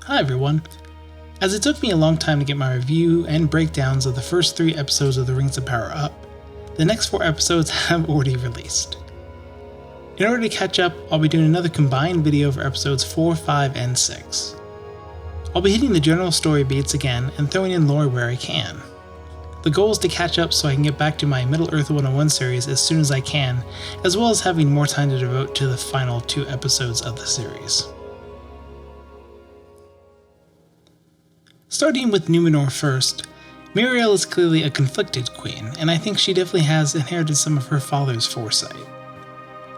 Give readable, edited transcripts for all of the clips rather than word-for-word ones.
Hi everyone. As it took me a long time to get my review and breakdowns of the first 3 episodes of The Rings of Power up, the next 4 episodes have already released. In order to catch up, I'll be doing another combined video for episodes 4, 5, and 6. I'll be hitting the general story beats again and throwing in lore where I can. The goal is to catch up so I can get back to my Middle-earth 101 series as soon as I can, as well as having more time to devote to the final 2 episodes of the series. Starting with Númenor first, Míriel is clearly a conflicted queen, and I think she definitely has inherited some of her father's foresight.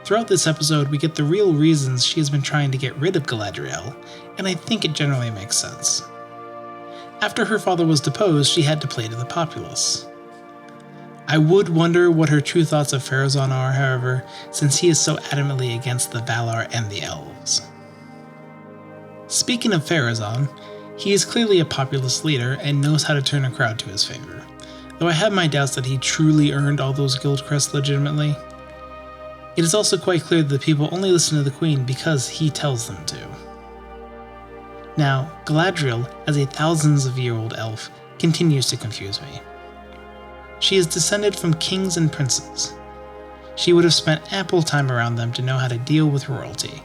Throughout this episode, we get the real reasons she has been trying to get rid of Galadriel, and I think it generally makes sense. After her father was deposed, she had to play to the populace. I would wonder what her true thoughts of Pharazôn are, however, since he is so adamantly against the Valar and the Elves. Speaking of Pharazôn, he is clearly a populist leader and knows how to turn a crowd to his favor, though I have my doubts that he truly earned all those guild crests legitimately. It is also quite clear that the people only listen to the queen because he tells them to. Now, Galadriel, as a thousands-of-year-old elf, continues to confuse me. She is descended from kings and princes. She would have spent ample time around them to know how to deal with royalty.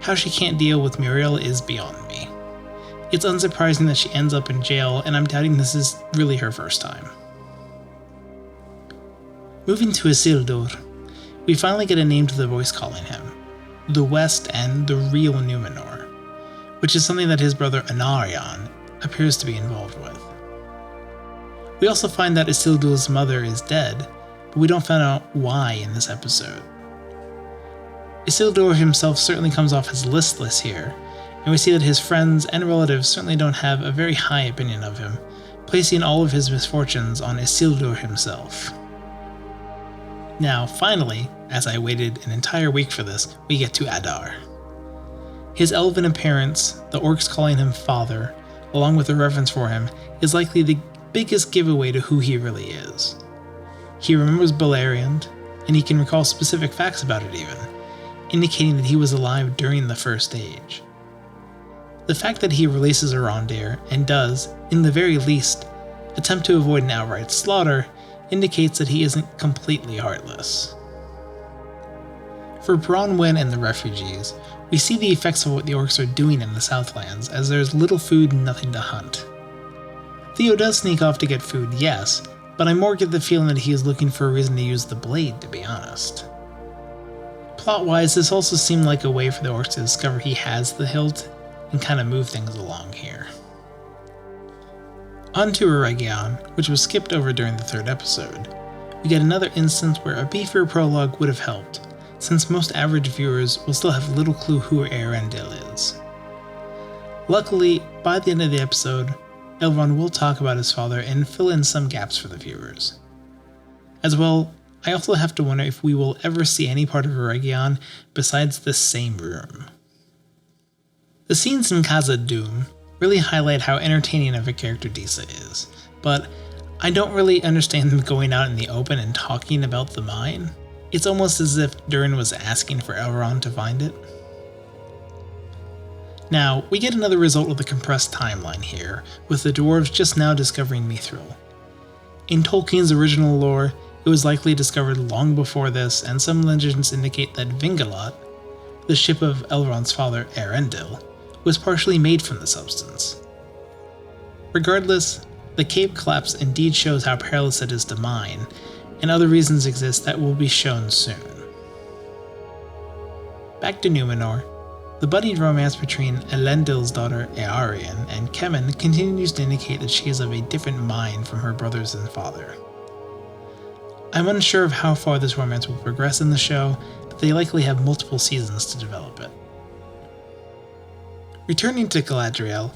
How she can't deal with Míriel is beyond me. It's unsurprising that she ends up in jail, and I'm doubting this is really her first time. Moving to Isildur, we finally get a name to the voice calling him, the West and the real Númenor, which is something that his brother Anarion appears to be involved with. We also find that Isildur's mother is dead, but we don't find out why in this episode. Isildur himself certainly comes off as listless here, and we see that his friends and relatives certainly don't have a very high opinion of him, placing all of his misfortunes on Isildur himself. Now, finally, as I waited an entire week for this, we get to Adar. His elven appearance, the orcs calling him father, along with a reverence for him, is likely the biggest giveaway to who he really is. He remembers Beleriand, and he can recall specific facts about it even, indicating that he was alive during the First Age. The fact that he releases Arondir, and does, in the very least, attempt to avoid an outright slaughter, indicates that he isn't completely heartless. For Bronwyn and the refugees, we see the effects of what the orcs are doing in the Southlands, as there's little food and nothing to hunt. Theo does sneak off to get food, yes, but I more get the feeling that he is looking for a reason to use the blade, to be honest. Plot-wise, this also seemed like a way for the orcs to discover he has the hilt, and kind of move things along here. On to Eregion, which was skipped over during the 3rd episode. We get another instance where a briefer prologue would have helped, since most average viewers will still have little clue who Eärendil is. Luckily, by the end of the episode, Elrond will talk about his father and fill in some gaps for the viewers. As well, I also have to wonder if we will ever see any part of Eregion besides this same room. The scenes in Khazad-dum really highlight how entertaining of a character Disa is, but I don't really understand them going out in the open and talking about the mine. It's almost as if Durin was asking for Elrond to find it. Now, we get another result of the compressed timeline here, with the dwarves just now discovering Mithril. In Tolkien's original lore, it was likely discovered long before this, and some legends indicate that Vingalot, the ship of Elrond's father Eärendil, was partially made from the substance. Regardless, the cave collapse indeed shows how perilous it is to mine, and other reasons exist that will be shown soon. Back to Númenor, the budding romance between Elendil's daughter Eärien and Kemen continues to indicate that she is of a different mind from her brothers and father. I'm unsure of how far this romance will progress in the show, but they likely have multiple seasons to develop it. Returning to Galadriel,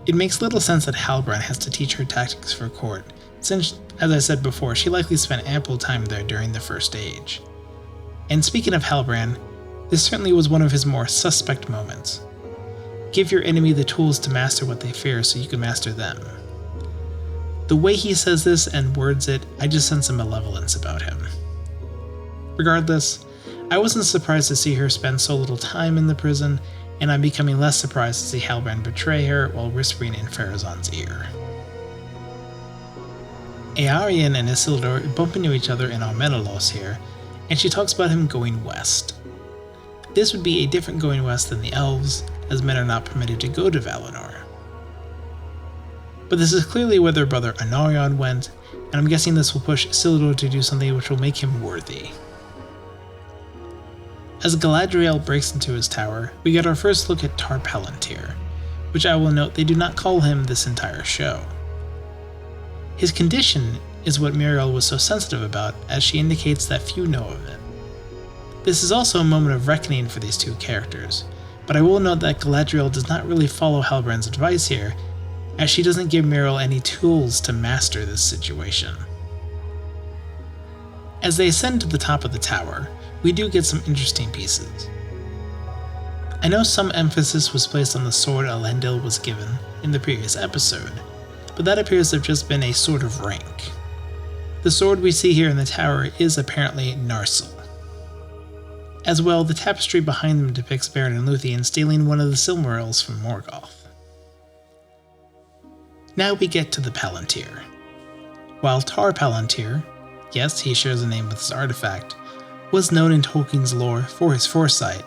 it makes little sense that Halbrand has to teach her tactics for court, since, as I said before, she likely spent ample time there during the First Age. And speaking of Halbrand, this certainly was one of his more suspect moments. Give your enemy the tools to master what they fear so you can master them. The way he says this and words it, I just sense some malevolence about him. Regardless, I wasn't surprised to see her spend so little time in the prison, and I'm becoming less surprised to see Halbrand betray her while whispering in Pharazôn's ear. Aarion and Isildur bump into each other in Armenelos here, and she talks about him going west. This would be a different going west than the elves, as men are not permitted to go to Valinor. But this is clearly where their brother Anarion went, and I'm guessing this will push Isildur to do something which will make him worthy. As Galadriel breaks into his tower, we get our first look at Tar-Palantir, which I will note they do not call him this entire show. His condition is what Muriel was so sensitive about, as she indicates that few know of it. This is also a moment of reckoning for these two characters, but I will note that Galadriel does not really follow Halbrand's advice here, as she doesn't give Muriel any tools to master this situation. As they ascend to the top of the tower, we do get some interesting pieces. I know some emphasis was placed on the sword Elendil was given in the previous episode, but that appears to have just been a sword of rank. The sword we see here in the tower is apparently Narsil. As well, the tapestry behind them depicts Beren and Luthien stealing one of the Silmarils from Morgoth. Now we get to the Palantir. While Tar-Palantir, yes, he shares a name with this artifact, was known in Tolkien's lore for his foresight,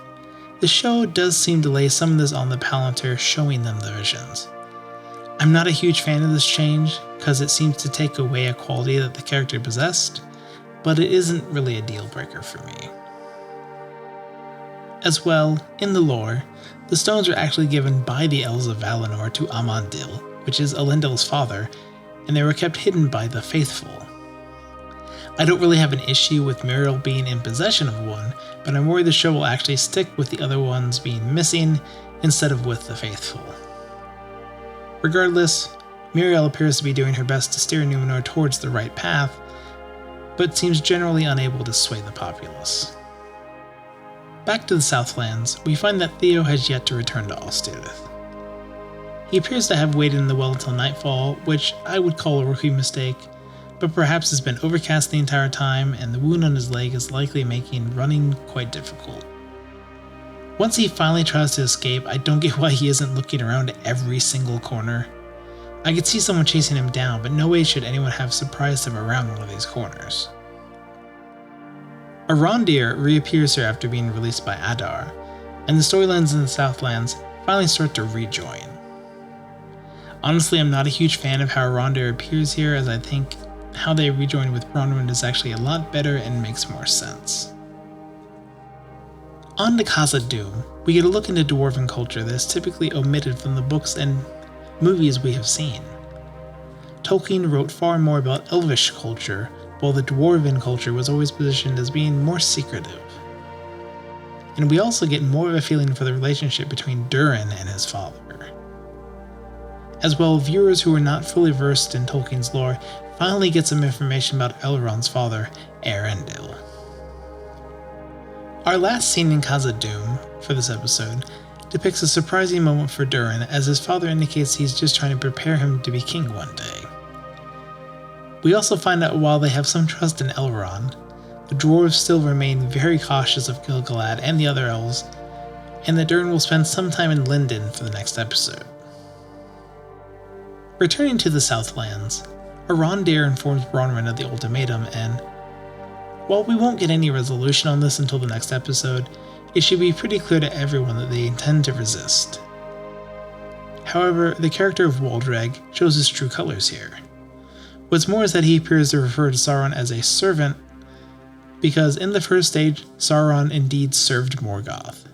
the show does seem to lay some of this on the Palantir, showing them the visions. I'm not a huge fan of this change, because it seems to take away a quality that the character possessed, but it isn't really a deal breaker for me. As well, in the lore, the stones are actually given by the Elves of Valinor to Amandil, which is Elendil's father, and they were kept hidden by the Faithful. I don't really have an issue with Muriel being in possession of one, but I'm worried the show will actually stick with the other ones being missing instead of with the Faithful. Regardless, Muriel appears to be doing her best to steer Numenor towards the right path, but seems generally unable to sway the populace. Back to the Southlands, we find that Theo has yet to return to Ostirith. He appears to have waited in the well until nightfall, which I would call a rookie mistake, but perhaps has been overcast the entire time, and the wound on his leg is likely making running quite difficult. Once he finally tries to escape, I don't get why he isn't looking around every single corner. I could see someone chasing him down, but no way should anyone have surprised him around one of these corners. Arondir reappears here after being released by Adar, and the storylines in the Southlands finally start to rejoin. Honestly, I'm not a huge fan of how Arondir appears here, as I think how they rejoin with Bronwyn is actually a lot better and makes more sense. On to Khazad-dum, we get a look into dwarven culture that is typically omitted from the books and movies we have seen. Tolkien wrote far more about elvish culture, while the dwarven culture was always positioned as being more secretive. And we also get more of a feeling for the relationship between Durin and his father. As well, viewers who are not fully versed in Tolkien's lore finally get some information about Elrond's father, Eärendil. Our last scene in Khazad-dum for this episode depicts a surprising moment for Durin, as his father indicates he's just trying to prepare him to be king one day. We also find out while they have some trust in Elrond, the dwarves still remain very cautious of Gil-galad and the other elves, and that Durin will spend some time in Lindon for the next episode. Returning to the Southlands, Arondir informs Bronwyn of the ultimatum, and while we won't get any resolution on this until the next episode, it should be pretty clear to everyone that they intend to resist. However, the character of Waldreg shows his true colors here. What's more is that he appears to refer to Sauron as a servant, because in the first stage, Sauron indeed served Morgoth.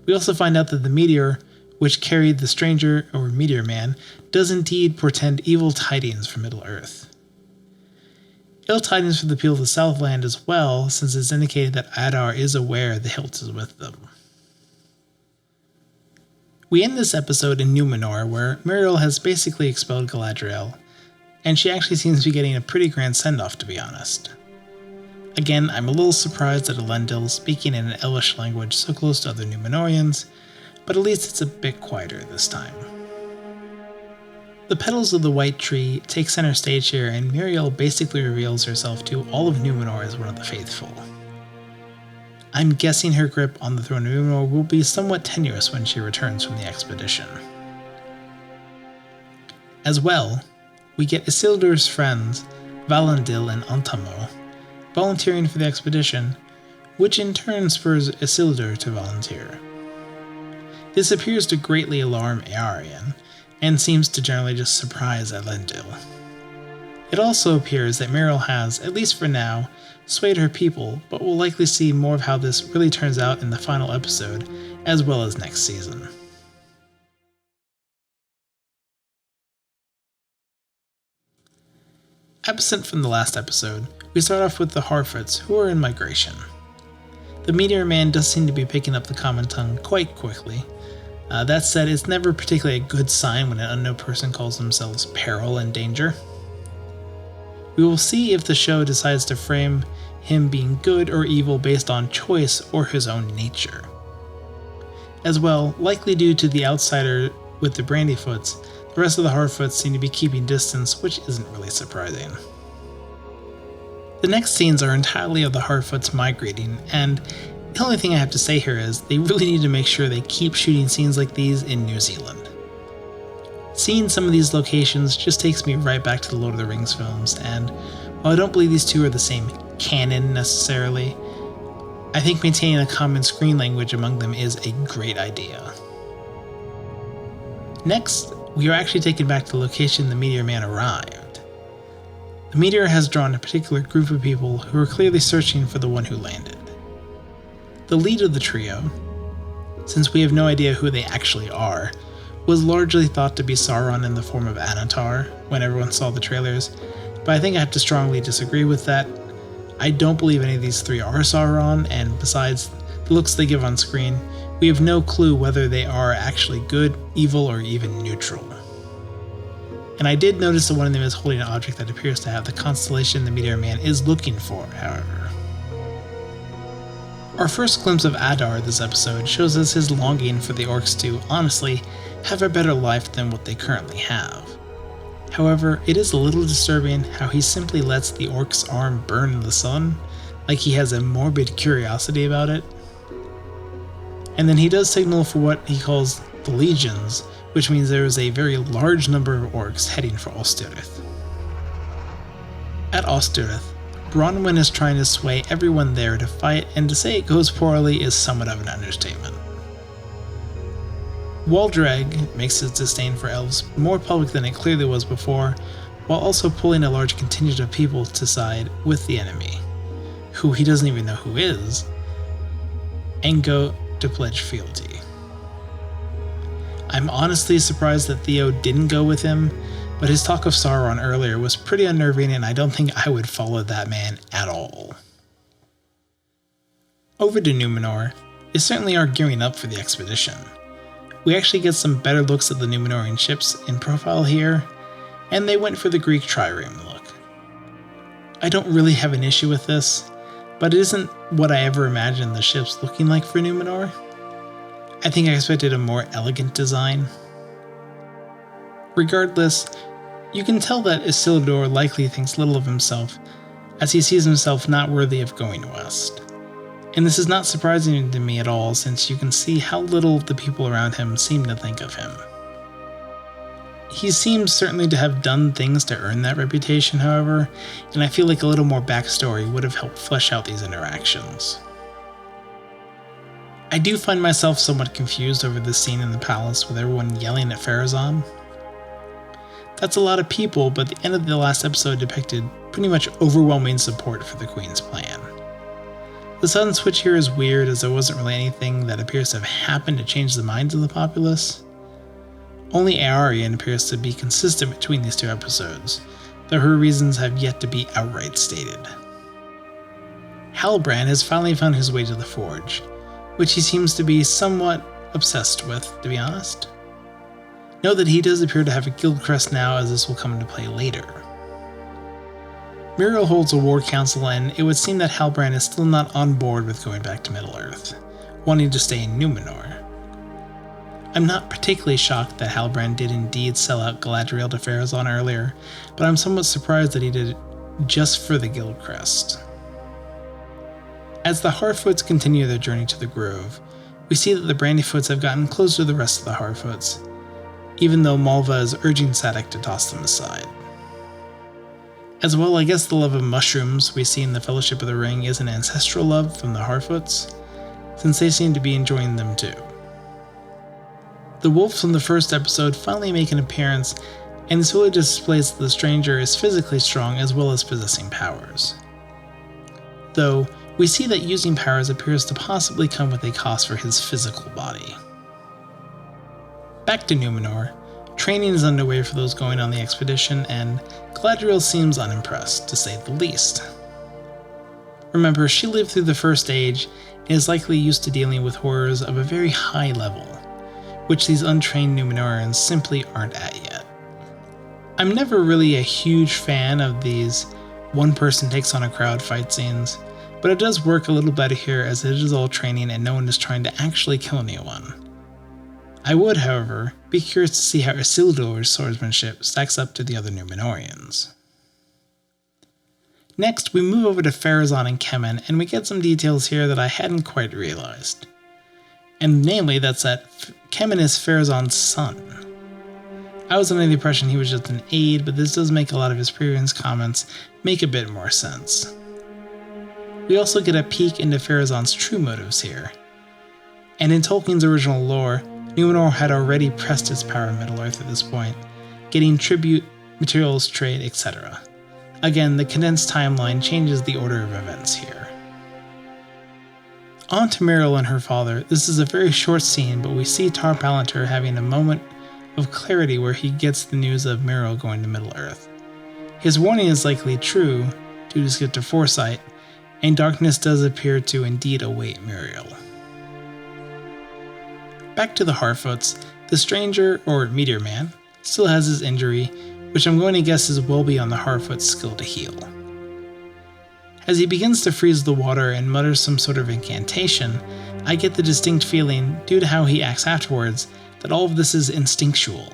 We also find out that the meteor, which carried the stranger, or Meteor Man, does indeed portend evil tidings for Middle-earth. Ill tidings for the people of the Southland as well, since it's indicated that Adar is aware the hilt is with them. We end this episode in Numenor, where Muriel has basically expelled Galadriel, and she actually seems to be getting a pretty grand send-off, to be honest. Again, I'm a little surprised at Elendil speaking in an Elvish language so close to other Numenorians, but at least it's a bit quieter this time. The petals of the white tree take center stage here, and Muriel basically reveals herself to all of Numenor as one of the faithful. I'm guessing her grip on the throne of Numenor will be somewhat tenuous when she returns from the expedition. As well, we get Isildur's friends, Valandil and Antamo, volunteering for the expedition, which in turn spurs Isildur to volunteer. This appears to greatly alarm Eärien, and seems to generally just surprise Elendil. It also appears that Muriel has, at least for now, swayed her people, but we'll likely see more of how this really turns out in the final episode, as well as next season. Absent from the last episode, we start off with the Harfoots, who are in migration. The Meteor Man does seem to be picking up the common tongue quite quickly. That said, it's never particularly a good sign when an unknown person calls themselves Peril and Danger. We will see if the show decides to frame him being good or evil based on choice or his own nature. As well, likely due to the outsider with the Brandyfoots, the rest of the Harfoots seem to be keeping distance, which isn't really surprising. The next scenes are entirely of the Harfoots migrating, and the only thing I have to say here is they really need to make sure they keep shooting scenes like these in New Zealand. Seeing some of these locations just takes me right back to the Lord of the Rings films, and while I don't believe these two are the same canon necessarily, I think maintaining a common screen language among them is a great idea. Next, we are actually taken back to the location the Meteor Man arrived. The meteor has drawn a particular group of people who are clearly searching for the one who landed. The lead of the trio, since we have no idea who they actually are, was largely thought to be Sauron in the form of Anatar when everyone saw the trailers, but I think I have to strongly disagree with that. I don't believe any of these three are Sauron, and besides the looks they give on screen, we have no clue whether they are actually good, evil, or even neutral. And I did notice that one of them is holding an object that appears to have the constellation the Meteor Man is looking for, however. Our first glimpse of Adar this episode shows us his longing for the orcs to, honestly, have a better life than what they currently have. However, it is a little disturbing how he simply lets the orc's arm burn in the sun, like he has a morbid curiosity about it. And then he does signal for what he calls the legions, which means there is a very large number of orcs heading for Ostirith. At Ostirith, Bronwyn is trying to sway everyone there to fight, and to say it goes poorly is somewhat of an understatement. Waldreg makes his disdain for elves more public than it clearly was before, while also pulling a large contingent of people to side with the enemy, who he doesn't even know who is, and go to pledge fealty. I'm honestly surprised that Theo didn't go with him, but his talk of Sauron earlier was pretty unnerving, and I don't think I would follow that man at all. Over to Numenor, they certainly are gearing up for the expedition. We actually get some better looks at the Numenorean ships in profile here, and they went for the Greek trireme look. I don't really have an issue with this, but it isn't what I ever imagined the ships looking like for Numenor. I think I expected a more elegant design. Regardless, you can tell that Isildur likely thinks little of himself, as he sees himself not worthy of going west. And this is not surprising to me at all, since you can see how little the people around him seem to think of him. He seems certainly to have done things to earn that reputation, however, and I feel like a little more backstory would have helped flesh out these interactions. I do find myself somewhat confused over this scene in the palace with everyone yelling at Pharazôn. That's a lot of people, but the end of the last episode depicted pretty much overwhelming support for the Queen's plan. The sudden switch here is weird, as there wasn't really anything that appears to have happened to change the minds of the populace. Only Eärien appears to be consistent between these two episodes, though her reasons have yet to be outright stated. Halbrand has finally found his way to the Forge, which he seems to be somewhat obsessed with, to be honest. Note that he does appear to have a guild crest now, as this will come into play later. Muriel holds a war council, and it would seem that Halbrand is still not on board with going back to Middle-earth, wanting to stay in Numenor. I'm not particularly shocked that Halbrand did indeed sell out Galadriel to Pharazôn earlier, but I'm somewhat surprised that he did it just for the guild crest. As the Harfoots continue their journey to the grove, we see that the Brandyfoots have gotten closer to the rest of the Harfoots, even though Malva is urging Sadek to toss them aside. As well, I guess the love of mushrooms we see in the Fellowship of the Ring is an ancestral love from the Harfoots, since they seem to be enjoying them too. The wolves from the first episode finally make an appearance, and this really displays that the stranger is physically strong as well as possessing powers. Though, we see that using powers appears to possibly come with a cost for his physical body. Back to Numenor, training is underway for those going on the expedition, and Galadriel seems unimpressed, to say the least. Remember, she lived through the First Age and is likely used to dealing with horrors of a very high level, which these untrained Numenorians simply aren't at yet. I'm never really a huge fan of these one person takes on a crowd fight scenes, but it does work a little better here as it is all training and no one is trying to actually kill anyone. I would, however, be curious to see how Isildur's swordsmanship stacks up to the other Numenorians. Next, we move over to Pharazôn and Kemen, and we get some details here that I hadn't quite realized. And namely, that's that Kemen is Pharazôn's son. I was under the impression he was just an aide, but this does make a lot of his previous comments make a bit more sense. We also get a peek into Pharazôn's true motives here. And in Tolkien's original lore, Numenor had already pressed its power in Middle-earth at this point, getting tribute, materials, trade, etc. Again, the condensed timeline changes the order of events here. On to Miriel and her father. This is a very short scene, but we see Tar Palantir having a moment of clarity where he gets the news of Miriel going to Middle-earth. His warning is likely true, due to his gift of foresight, and darkness does appear to indeed await Miriel. Back to the Harfoots, the stranger, or Meteor Man, still has his injury, which I'm going to guess is well beyond the Harfoot's skill to heal. As he begins to freeze the water and mutters some sort of incantation, I get the distinct feeling, due to how he acts afterwards, that all of this is instinctual.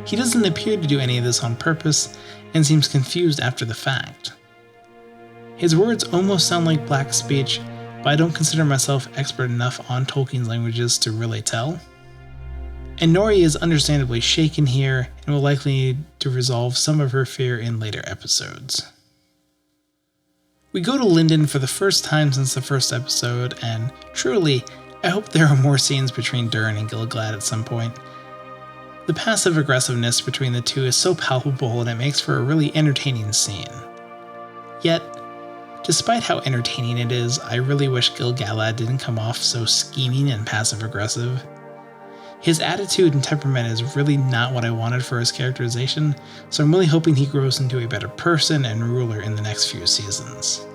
He doesn't appear to do any of this on purpose, and seems confused after the fact. His words almost sound like black speech, but I don't consider myself expert enough on Tolkien's languages to really tell. And Nori is understandably shaken here, and will likely need to resolve some of her fear in later episodes. We go to Lindon for the first time since the first episode, and truly, I hope there are more scenes between Durin and Gil-galad at some point. The passive aggressiveness between the two is so palpable and it makes for a really entertaining scene. Yet, despite how entertaining it is, I really wish Gil-galad didn't come off so scheming and passive-aggressive. His attitude and temperament is really not what I wanted for his characterization, so I'm really hoping he grows into a better person and ruler in the next few seasons.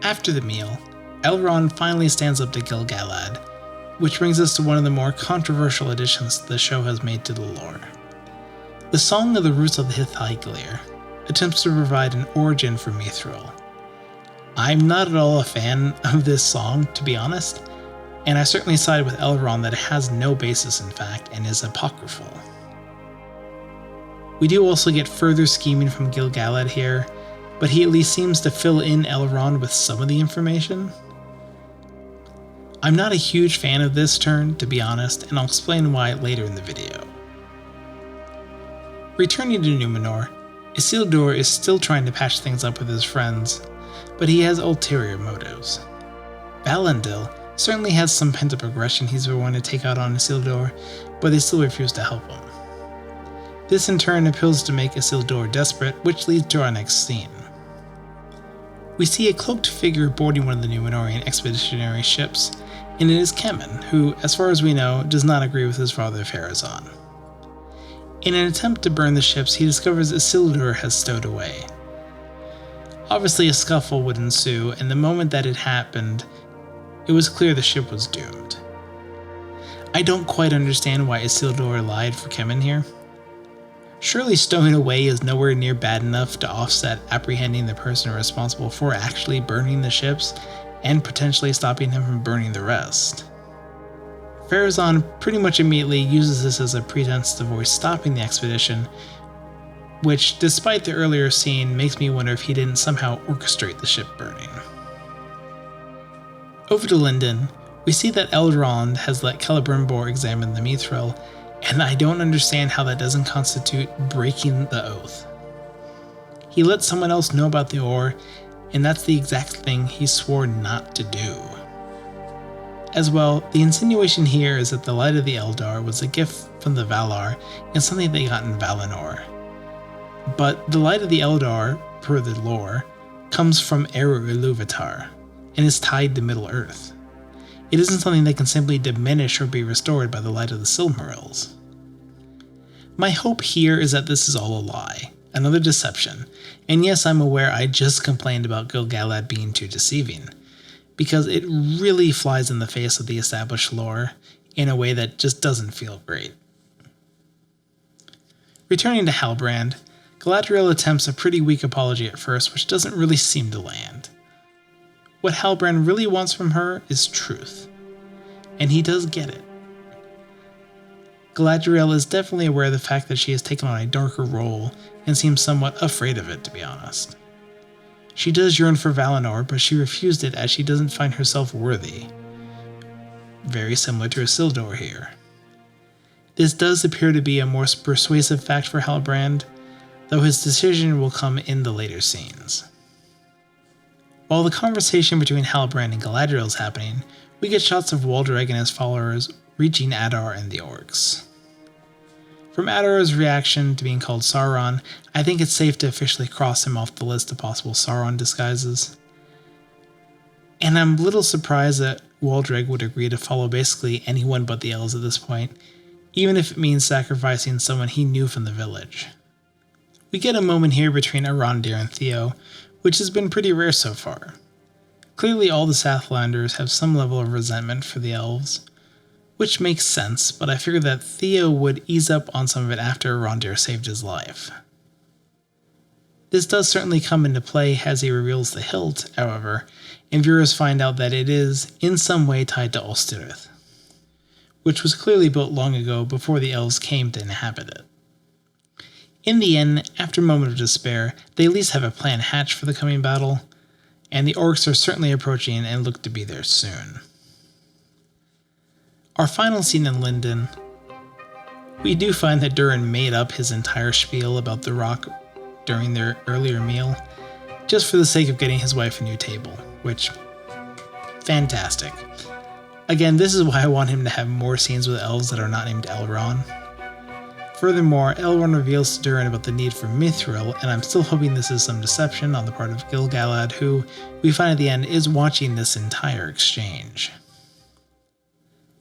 After the meal, Elrond finally stands up to Gil-galad, which brings us to one of the more controversial additions the show has made to the lore. The Song of the Roots of the Hithaiglir attempts to provide an origin for Mithril. I'm not at all a fan of this song, to be honest, and I certainly side with Elrond that it has no basis in fact and is apocryphal. We do also get further scheming from Gil-galad here, but he at least seems to fill in Elrond with some of the information. I'm not a huge fan of this turn, to be honest, and I'll explain why later in the video. Returning to Numenor, Isildur is still trying to patch things up with his friends, but he has ulterior motives. Valandil certainly has some pent-up aggression he's been wanting to take out on Isildur, but they still refuse to help him. This in turn appeals to make Isildur desperate, which leads to our next scene. We see a cloaked figure boarding one of the Numenorian expeditionary ships, and it is Kemen, who, as far as we know, does not agree with his father Pharazôn. In an attempt to burn the ships, he discovers Isildur has stowed away. Obviously a scuffle would ensue, and the moment that it happened, it was clear the ship was doomed. I don't quite understand why Isildur lied for Kemen here. Surely stowing away is nowhere near bad enough to offset apprehending the person responsible for actually burning the ships and potentially stopping him from burning the rest. Pharazôn pretty much immediately uses this as a pretense to avoid stopping the expedition, which, despite the earlier scene, makes me wonder if he didn't somehow orchestrate the ship burning. Over to Linden, we see that Elrond has let Celebrimbor examine the mithril, and I don't understand how that doesn't constitute breaking the oath. He let someone else know about the ore, and that's the exact thing he swore not to do. As well, the insinuation here is that the Light of the Eldar was a gift from the Valar and something they got in Valinor. But the Light of the Eldar, per the lore, comes from Eru Ilúvatar and is tied to Middle-earth. It isn't something that can simply diminish or be restored by the light of the Silmarils. My hope here is that this is all a lie, another deception, and yes, I'm aware I just complained about gil-galad being too deceiving, because it really flies in the face of the established lore in a way that just doesn't feel great. Returning to Halbrand, Galadriel attempts a pretty weak apology at first, which doesn't really seem to land. What Halbrand really wants from her is truth, and he does get it. Galadriel is definitely aware of the fact that she has taken on a darker role and seems somewhat afraid of it, to be honest. She does yearn for Valinor, but she refused it as she doesn't find herself worthy. Very similar to Isildur here. This does appear to be a more persuasive fact for Halbrand, though his decision will come in the later scenes. While the conversation between Halbrand and Galadriel is happening, we get shots of Waldreg and his followers reaching Adar and the orcs. From Adar's reaction to being called Sauron, I think it's safe to officially cross him off the list of possible Sauron disguises. And I'm a little surprised that Waldreg would agree to follow basically anyone but the elves at this point, even if it means sacrificing someone he knew from the village. We get a moment here between Arondir and Theo, which has been pretty rare so far. Clearly all the Southlanders have some level of resentment for the elves, which makes sense, but I figured that Theo would ease up on some of it after Arondir saved his life. This does certainly come into play as he reveals the hilt, however, and viewers find out that it is in some way tied to Ostirith, which was clearly built long ago before the elves came to inhabit it. In the end, after a moment of despair, they at least have a plan hatched for the coming battle, and the orcs are certainly approaching and look to be there soon. Our final scene in Linden, we do find that Durin made up his entire spiel about the rock during their earlier meal, just for the sake of getting his wife a new table, which, fantastic. Again, this is why I want him to have more scenes with elves that are not named Elrond. Furthermore, Elrond reveals to Durin about the need for mithril, and I'm still hoping this is some deception on the part of gil-galad, who, we find at the end, is watching this entire exchange.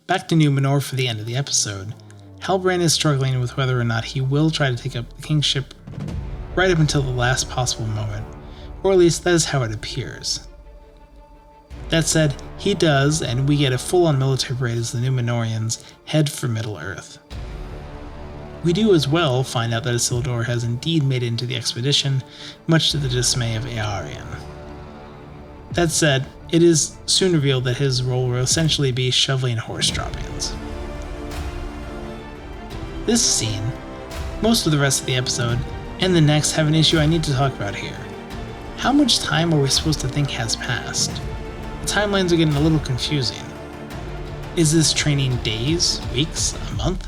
Back to Numenor for the end of the episode. Halbrand is struggling with whether or not he will try to take up the kingship right up until the last possible moment, or at least that is how it appears. That said, he does, and we get a full-on military parade as the Numenorians head for Middle-earth. We do as well find out that Isildur has indeed made it into the expedition, much to the dismay of Eärien. That said, it is soon revealed that his role will essentially be shoveling horse droppings. This scene, most of the rest of the episode, and the next have an issue I need to talk about here. How much time are we supposed to think has passed? The timelines are getting a little confusing. Is this training days, weeks, a month?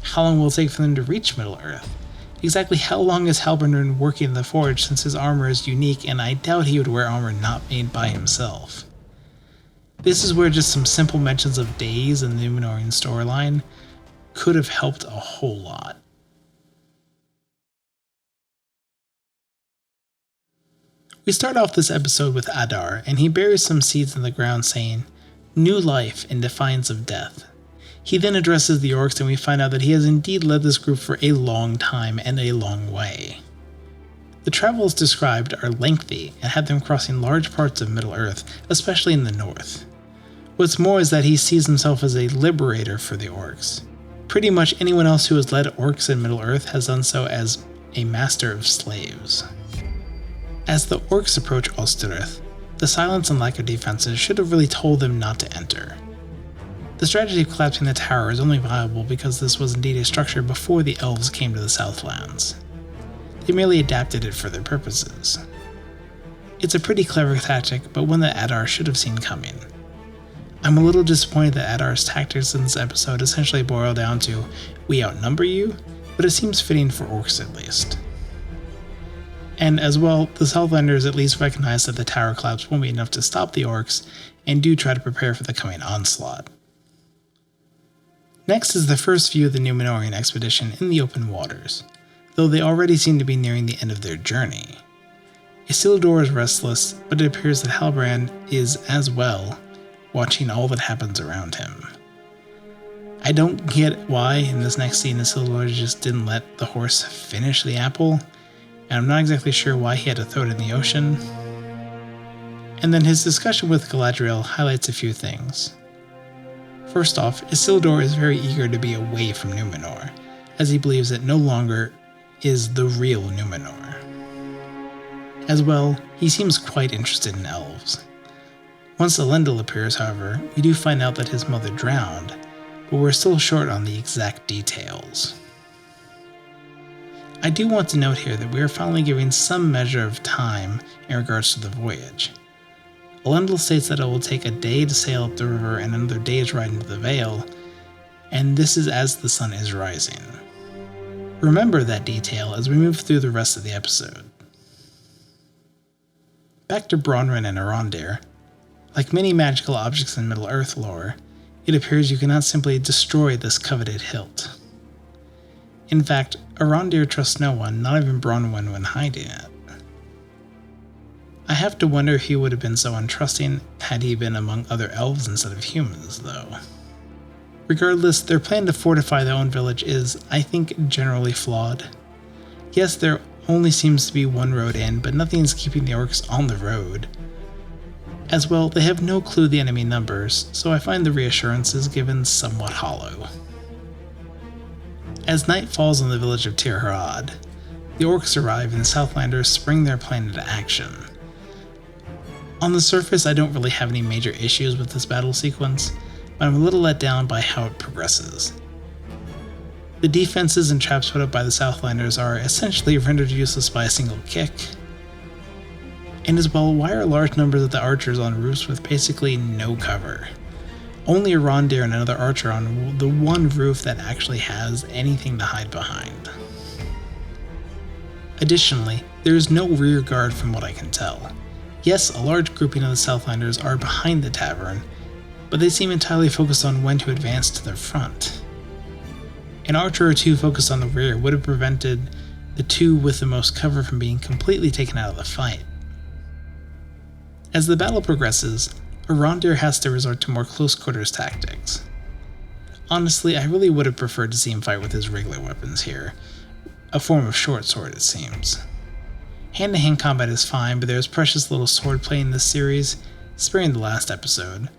How long will it take for them to reach Middle-earth? Exactly how long has Halbrand been working in the forge, since his armor is unique and I doubt he would wear armor not made by himself? This is where just some simple mentions of days in the Númenórean storyline could have helped a whole lot. We start off this episode with Adar, and he buries some seeds in the ground saying, "New life in defiance of death." He then addresses the orcs, and we find out that he has indeed led this group for a long time and a long way. The travels described are lengthy and had them crossing large parts of Middle-earth, especially in the north. What's more is that he sees himself as a liberator for the orcs. Pretty much anyone else who has led orcs in Middle-earth has done so as a master of slaves. As the orcs approach Ostirith, the silence and lack of defenses should have really told them not to enter. The strategy of collapsing the tower is only viable because this was indeed a structure before the elves came to the Southlands. They merely adapted it for their purposes. It's a pretty clever tactic, but one that Adar should have seen coming. I'm a little disappointed that Adar's tactics in this episode essentially boil down to, we outnumber you, but it seems fitting for orcs at least. And as well, the Southlanders at least recognize that the tower collapse won't be enough to stop the orcs, and do try to prepare for the coming onslaught. Next is the first view of the Númenórean expedition in the open waters, though they already seem to be nearing the end of their journey. Isildur is restless, but it appears that Halbrand is as well, watching all that happens around him. I don't get why in this next scene Isildur just didn't let the horse finish the apple, and I'm not exactly sure why he had to throw it in the ocean. And then his discussion with Galadriel highlights a few things. First off, Isildur is very eager to be away from Númenor, as he believes it no longer is the real Númenor. As well, he seems quite interested in elves. Once Elendil appears, however, we do find out that his mother drowned, but we're still short on the exact details. I do want to note here that we are finally giving some measure of time in regards to the voyage. Elendil states that it will take a day to sail up the river and another day's ride into the Vale, and this is as the sun is rising. Remember that detail as we move through the rest of the episode. Back to Bronwyn and Arondir. Like many magical objects in Middle-earth lore, it appears you cannot simply destroy this coveted hilt. In fact, Arondir trusts no one, not even Bronwyn, when hiding it. I have to wonder if he would have been so untrusting had he been among other elves instead of humans, though. Regardless, their plan to fortify their own village is, I think, generally flawed. Yes, there only seems to be one road in, but nothing is keeping the orcs on the road. As well, they have no clue the enemy numbers, so I find the reassurances given somewhat hollow. As night falls on the village of Tir-harad, the orcs arrive and the Southlanders spring their plan into action. On the surface, I don't really have any major issues with this battle sequence, but I'm a little let down by how it progresses. The defenses and traps put up by the Southlanders are essentially rendered useless by a single kick. And as well, why are large numbers of the archers on roofs with basically no cover? Only Arondir and another archer on the one roof that actually has anything to hide behind. Additionally, there is no rear guard from what I can tell. Yes, a large grouping of the Southlanders are behind the tavern, but they seem entirely focused on when to advance to their front. An archer or two focused on the rear would have prevented the two with the most cover from being completely taken out of the fight. As the battle progresses, Arondir has to resort to more close quarters tactics. Honestly, I really would have preferred to see him fight with his regular weapons here, a form of short sword it seems. Hand-to-hand combat is fine, but there's precious little swordplay in this series, sparing the last episode,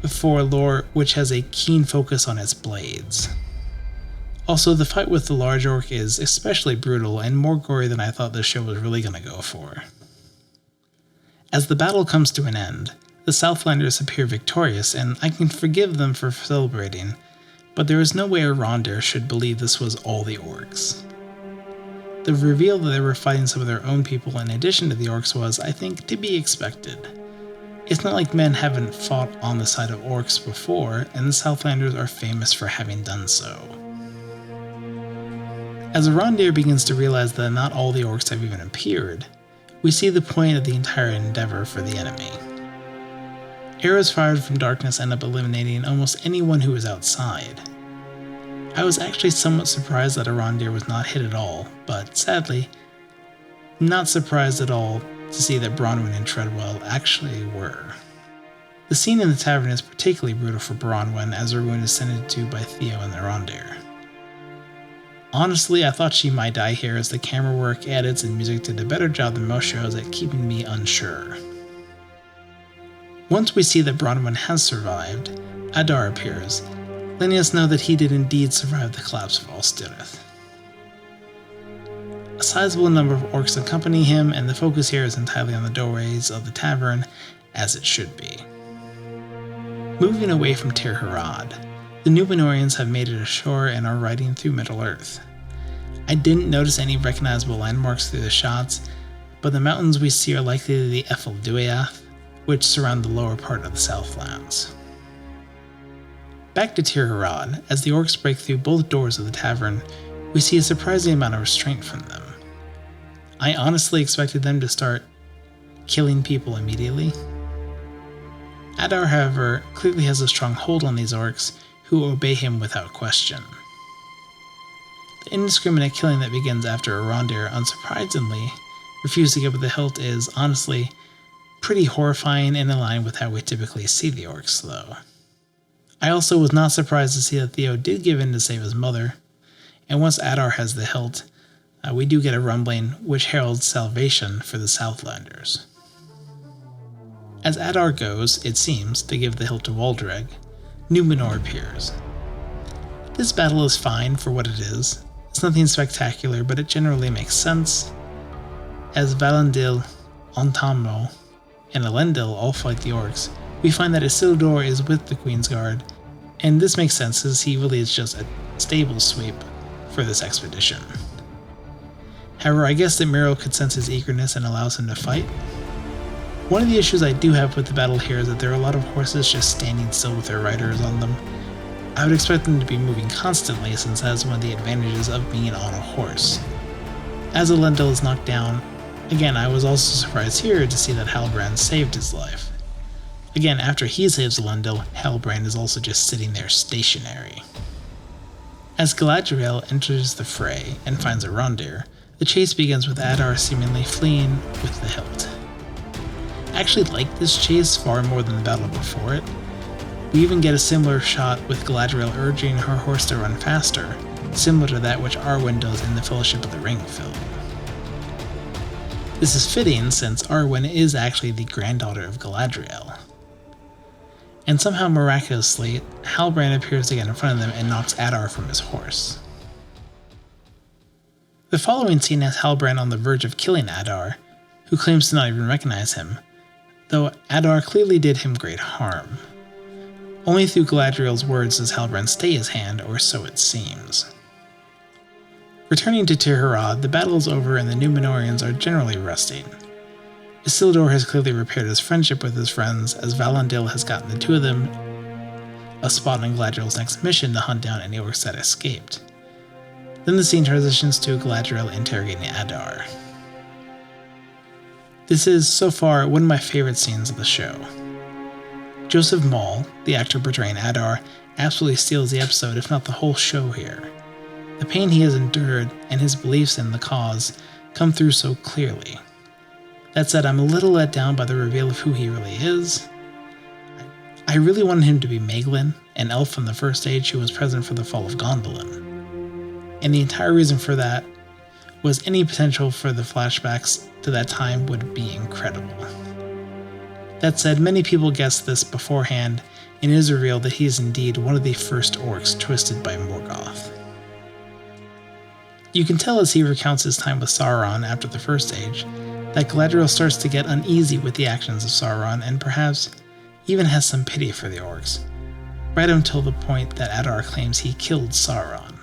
for lore which has a keen focus on its blades. Also, the fight with the large orc is especially brutal and more gory than I thought this show was really going to go for. As the battle comes to an end, the Southlanders appear victorious, and I can forgive them for celebrating, but there is no way Arondir should believe this was all the orcs. The reveal that they were fighting some of their own people in addition to the orcs was, I think, to be expected. It's not like men haven't fought on the side of orcs before, and the Southlanders are famous for having done so. As Arondir begins to realize that not all the orcs have even appeared, we see the point of the entire endeavor for the enemy. Arrows fired from darkness end up eliminating almost anyone who is outside. I was actually somewhat surprised that Arondir was not hit at all, but sadly, not surprised at all to see that Bronwyn and Treadwell actually were. The scene in the tavern is particularly brutal for Bronwyn as her wound is tended to by Theo and Arondir. Honestly, I thought she might die here as the camera work, edits, and music did a better job than most shows at keeping me unsure. Once we see that Bronwyn has survived, Adar appears, letting us know that he did indeed survive the collapse of Alstirith. A sizable number of orcs accompany him, and the focus here is entirely on the doorways of the tavern, as it should be. Moving away from Tir-harad, the Númenóreans have made it ashore and are riding through Middle-earth. I didn't notice any recognizable landmarks through the shots, but the mountains we see are likely the Ephel-Duath, which surround the lower part of the Southlands. Back to Tir-Harad, as the orcs break through both doors of the tavern, we see a surprising amount of restraint from them. I honestly expected them to start killing people immediately. Adar, however, clearly has a strong hold on these orcs, who obey him without question. The indiscriminate killing that begins after Arondir unsurprisingly refused to give the hilt is, honestly, pretty horrifying and in line with how we typically see the orcs, though. I also was not surprised to see that Theo did give in to save his mother, and once Adar has the hilt, we do get a rumbling which heralds salvation for the Southlanders. As Adar goes, it seems, to give the hilt to Waldreg, Numenor appears. This battle is fine for what it is. It's nothing spectacular, but it generally makes sense. As Valandil, Ontamno, and Elendil all fight the orcs, we find that Isildur is with the Queen's Guard, and this makes sense as he really is just a stable sweep for this expedition. However, I guess that Miro could sense his eagerness and allows him to fight. One of the issues I do have with the battle here is that there are a lot of horses just standing still with their riders on them. I would expect them to be moving constantly, since that is one of the advantages of being on a horse. As Elendil is knocked down, again, I was also surprised here to see that Halbrand saved his life. Again, after he saves Elendil, Halbrand is also just sitting there stationary. As Galadriel enters the fray and finds Arondir, the chase begins with Adar seemingly fleeing with the hilt. I actually like this chase far more than the battle before it. We even get a similar shot with Galadriel urging her horse to run faster, similar to that which Arwen does in the Fellowship of the Ring film. This is fitting since Arwen is actually the granddaughter of Galadriel. And somehow miraculously, Halbrand appears to get in front of them and knocks Adar from his horse. The following scene has Halbrand on the verge of killing Adar, who claims to not even recognize him, though Adar clearly did him great harm. Only through Galadriel's words does Halbrand stay his hand, or so it seems. Returning to Tir-Harad, the battle is over and the Númenóreans are generally resting. Isildur has clearly repaired his friendship with his friends, as Valandil has gotten the two of them a spot on Galadriel's next mission to hunt down any orcs that escaped. Then the scene transitions to Galadriel interrogating Adar. This is, so far, one of my favorite scenes of the show. Joseph Mawle, the actor portraying Adar, absolutely steals the episode, if not the whole show here. The pain he has endured and his beliefs in the cause come through so clearly. That said, I'm a little let down by the reveal of who he really is. I really wanted him to be Maeglin, an elf from the First Age who was present for the fall of Gondolin. And the entire reason for that was any potential for the flashbacks to that time would be incredible. That said, many people guessed this beforehand, and it is revealed that he is indeed one of the first orcs twisted by Morgoth. You can tell as he recounts his time with Sauron after the First Age, that Galadriel starts to get uneasy with the actions of Sauron and perhaps even has some pity for the orcs, right until the point that Adar claims he killed Sauron.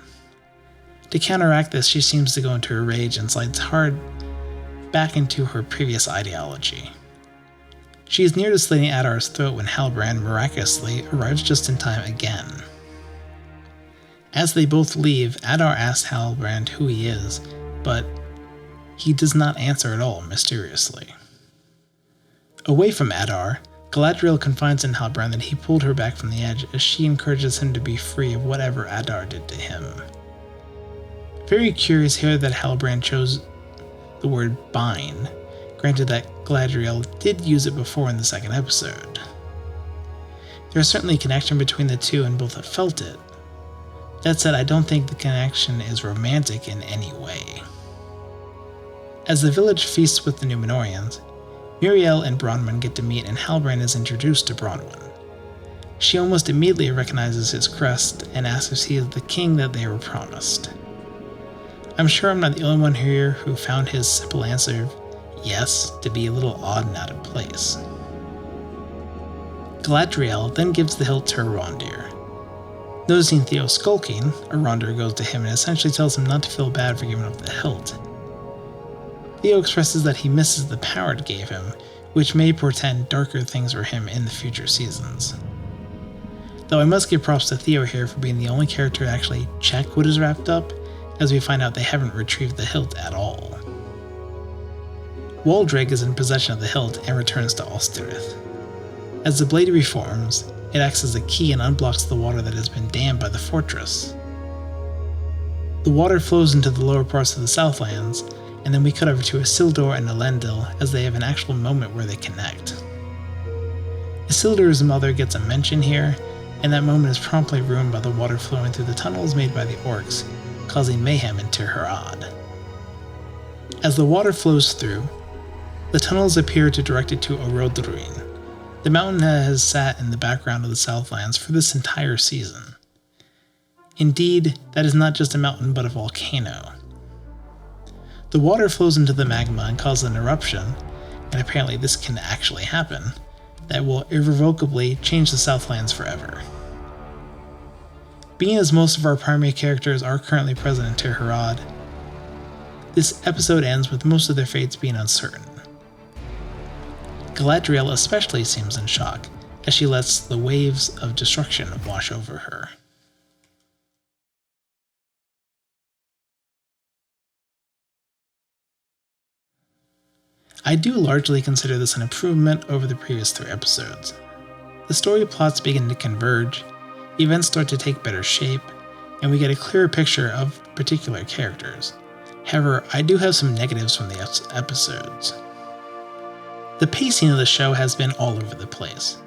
To counteract this, she seems to go into a rage and slides hard back into her previous ideology. She is near to slitting Adar's throat when Halbrand miraculously arrives just in time again. As they both leave, Adar asks Halbrand who he is, but he does not answer at all, mysteriously. Away from Adar, Galadriel confides in Halbrand that he pulled her back from the edge as she encourages him to be free of whatever Adar did to him. Very curious here that Halbrand chose the word bind, granted that Galadriel did use it before in the second episode. There is certainly a connection between the two and both have felt it. That said, I don't think the connection is romantic in any way. As the village feasts with the Númenóreans, Miriel and Bronwyn get to meet and Halbrand is introduced to Bronwyn. She almost immediately recognizes his crest and asks if he is the king that they were promised. I'm sure I'm not the only one here who found his simple answer, yes, to be a little odd and out of place. Galadriel then gives the hilt to Arondir. Noticing Theo skulking, Arondir goes to him and essentially tells him not to feel bad for giving up the hilt. Theo expresses that he misses the power it gave him, which may portend darker things for him in the future seasons. Though I must give props to Theo here for being the only character to actually check what is wrapped up, as we find out they haven't retrieved the hilt at all. Waldreg is in possession of the hilt and returns to Ostirith. As the blade reforms, it acts as a key and unblocks the water that has been dammed by the fortress. The water flows into the lower parts of the Southlands, and then we cut over to Isildur and Elendil as they have an actual moment where they connect. Isildur's mother gets a mention here, and that moment is promptly ruined by the water flowing through the tunnels made by the orcs, causing mayhem in Tir-harad. As the water flows through, the tunnels appear to direct it to Orodruin, the mountain that has sat in the background of the Southlands for this entire season. Indeed, that is not just a mountain but a volcano. The water flows into the magma and causes an eruption, and apparently this can actually happen, that will irrevocably change the Southlands forever. Being as most of our primary characters are currently present in Tir-harad, this episode ends with most of their fates being uncertain. Galadriel especially seems in shock, as she lets the waves of destruction wash over her. I do largely consider this an improvement over the previous 3 episodes. The story plots begin to converge, events start to take better shape, and we get a clearer picture of particular characters. However, I do have some negatives from the episodes. The pacing of the show has been all over the place.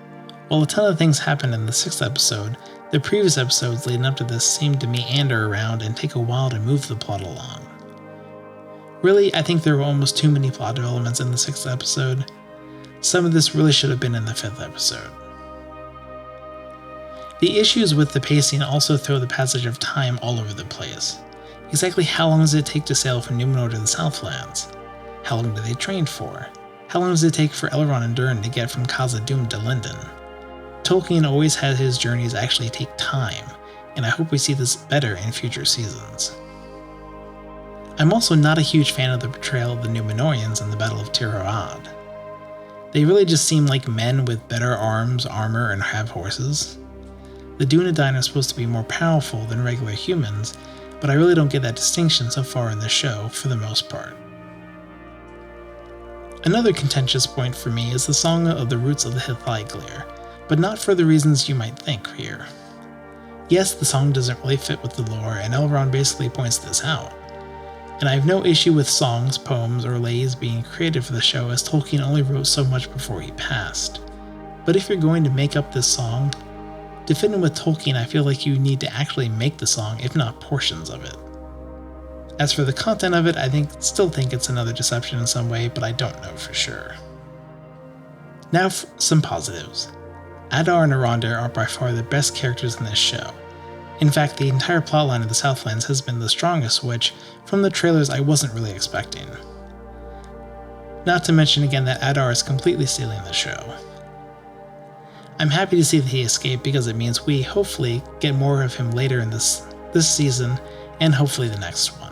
While a ton of things happened in the 6th episode, the previous episodes leading up to this seemed to meander around and take a while to move the plot along. Really, I think there were almost too many plot developments in the 6th episode. Some of this really should have been in the 5th episode. The issues with the pacing also throw the passage of time all over the place. Exactly how long does it take to sail from Numenor to the Southlands? How long do they train for? How long does it take for Elrond and Durin to get from khazad-dum to Lindon? Tolkien always had his journeys actually take time, and I hope we see this better in future seasons. I'm also not a huge fan of the portrayal of the Númenóreans in the Battle of Tir-harad. They really just seem like men with better arms, armor, and have horses. The Dúnedain are supposed to be more powerful than regular humans, but I really don't get that distinction so far in the show for the most part. Another contentious point for me is the Song of the Roots of the Hithaiglir, but not for the reasons you might think here. Yes, the song doesn't really fit with the lore, and Elrond basically points this out. And I have no issue with songs, poems, or lays being created for the show, as Tolkien only wrote so much before he passed. But if you're going to make up this song, to fit in with Tolkien, I feel like you need to actually make the song, if not portions of it. As for the content of it, I still think it's another deception in some way, but I don't know for sure. Now for some positives. Adar and Arondir are by far the best characters in this show. In fact, the entire plotline of the Southlands has been the strongest, which, from the trailers, I wasn't really expecting. Not to mention again that Adar is completely stealing the show. I'm happy to see that he escaped because it means we, hopefully, get more of him later in this season, and hopefully the next one.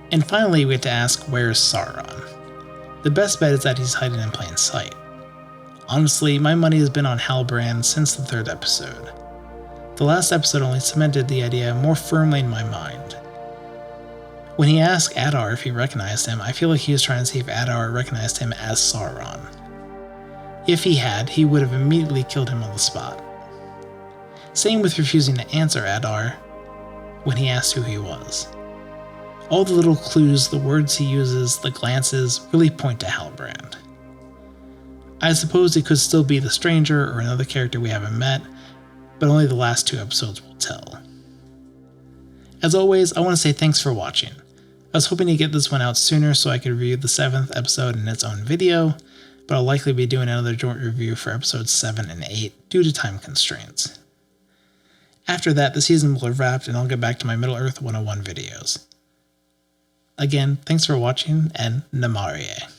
And finally, we have to ask, where's Sauron? The best bet is that he's hiding in plain sight. Honestly, my money has been on Halbrand since the 3rd episode. The last episode only cemented the idea more firmly in my mind. When he asked Adar if he recognized him, I feel like he was trying to see if Adar recognized him as Sauron. If he had, he would have immediately killed him on the spot. Same with refusing to answer Adar when he asked who he was. All the little clues, the words he uses, the glances, really point to Halbrand. I suppose it could still be the stranger or another character we haven't met, but only the last 2 episodes will tell. As always, I want to say thanks for watching. I was hoping to get this one out sooner so I could review the 7th episode in its own video, but I'll likely be doing another joint review for episodes 7 and 8 due to time constraints. After that, the season will have wrapped and I'll get back to my Middle-earth 101 videos. Again, thanks for watching, and Namarie.